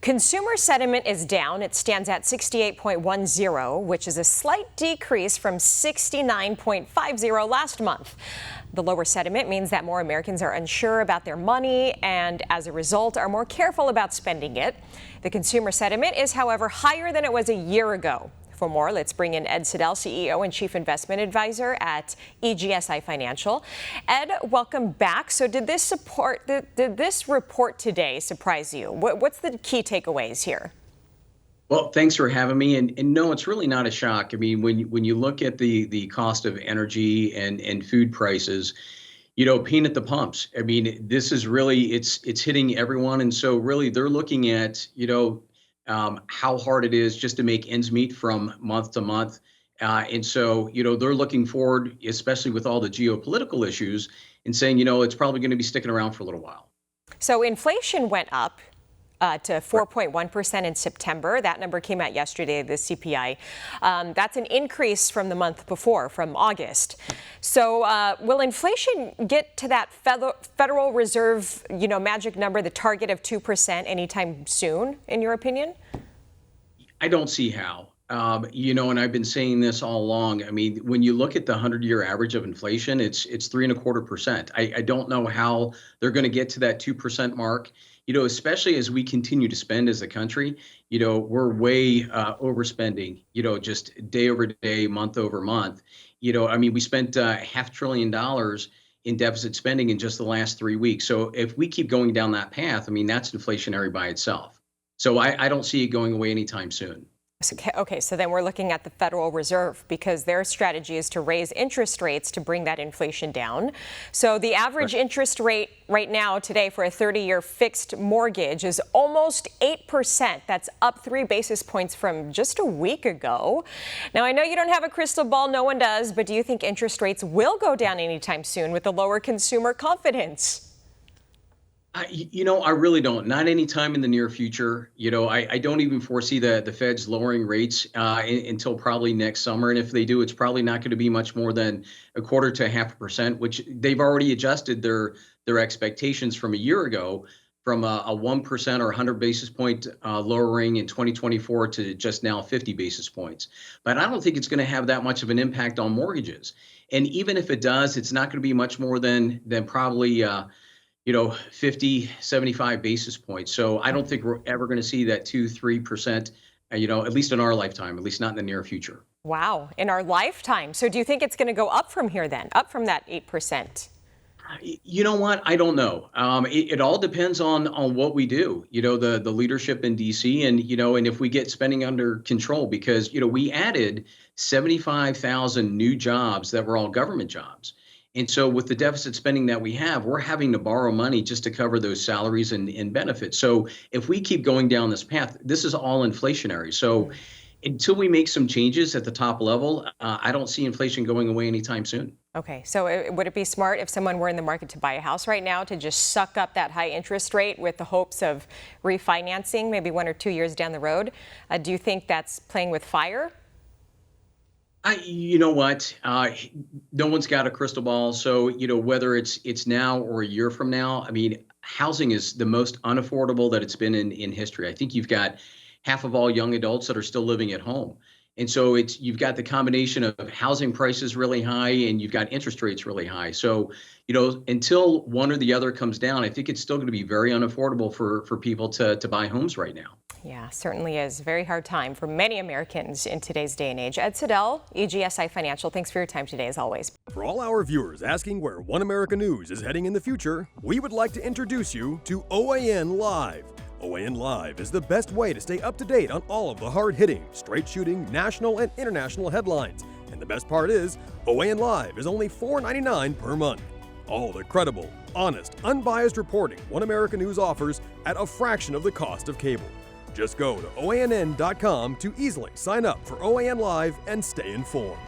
Consumer sentiment is down. It stands at 68.10, which is a slight decrease from 69.50 last month. The lower sentiment means that more Americans are unsure about their money and, as a result, are more careful about spending it. The consumer sentiment is, however, higher than it was a year ago. For more, let's bring in Ed Siddell, CEO and Chief Investment Advisor at EGSI Financial. Ed, welcome back. So did this report today surprise you? What's the key takeaways here? Well, thanks for having me. And no, it's really not a shock. I mean, when you look at the cost of energy and food prices, pain at the pumps. I mean, this is really, it's hitting everyone. And so really they're looking at, how hard it is just to make ends meet from month to month. And so, they're looking forward, especially with all the geopolitical issues, and saying, it's probably going to be sticking around for a little while. So inflation went up to 4.1% in September. That number came out yesterday, the CPI. That's an increase from the month before, from August. So will inflation get to that Federal Reserve, magic number, the target of 2% anytime soon, in your opinion? I don't see how. And I've been saying this all along. I mean, when you look at the 100-year average of inflation, it's 3.25%. I don't know how they're going to get to that 2% mark. Especially as we continue to spend as a country, we're way overspending, just day over day, month over month. We spent $500 billion in deficit spending in just the last 3 weeks. So if we keep going down that path, that's inflationary by itself. So I don't see it going away anytime soon. Okay, so then we're looking at the Federal Reserve, because their strategy is to raise interest rates to bring that inflation down. So the average interest rate right now today for a 30-year fixed mortgage is almost 8%. That's up 3 basis points from just a week ago. Now, I know you don't have a crystal ball, no one does, but do you think interest rates will go down anytime soon with the lower consumer confidence? I really don't. Not anytime in the near future. I don't even foresee the Feds lowering rates until probably next summer. And if they do, it's probably not going to be much more than 1/4 to 0.5%, which they've already adjusted their expectations from a year ago, from a 1% or 100 basis point lowering in 2024 to just now 50 basis points. But I don't think it's going to have that much of an impact on mortgages. And even if it does, it's not going to be much more than probably 50, 75 basis points. So I don't think we're ever going to see that 2-3%, at least in our lifetime, at least not in the near future. Wow, in our lifetime. So do you think it's going to go up from here then, up from that 8%? You know what? I don't know. It all depends on what we do, the leadership in D.C. and if we get spending under control, because, we added 75,000 new jobs that were all government jobs. And so with the deficit spending that we have, we're having to borrow money just to cover those salaries and benefits. So if we keep going down this path, this is all inflationary. So until we make some changes at the top level, I don't see inflation going away anytime soon. Okay, so would it be smart if someone were in the market to buy a house right now to just suck up that high interest rate with the hopes of refinancing maybe 1 or 2 years down the road? Do you think that's playing with fire? You know what? No one's got a crystal ball. So, whether it's now or a year from now, housing is the most unaffordable that it's been in history. I think you've got half of all young adults that are still living at home. And so you've got the combination of housing prices really high and you've got interest rates really high. So, until one or the other comes down, I think it's still going to be very unaffordable for people to buy homes right now. Yeah, certainly is. Very hard time for many Americans in today's day and age. Ed Siddell, EGSI Financial, thanks for your time today, as always. For all our viewers asking where One America News is heading in the future, we would like to introduce you to OAN Live. OAN Live is the best way to stay up to date on all of the hard-hitting, straight-shooting, national and international headlines. And the best part is, OAN Live is only $4.99 per month. All the credible, honest, unbiased reporting One America News offers at a fraction of the cost of cable. Just go to OANN.com to easily sign up for OAN Live and stay informed.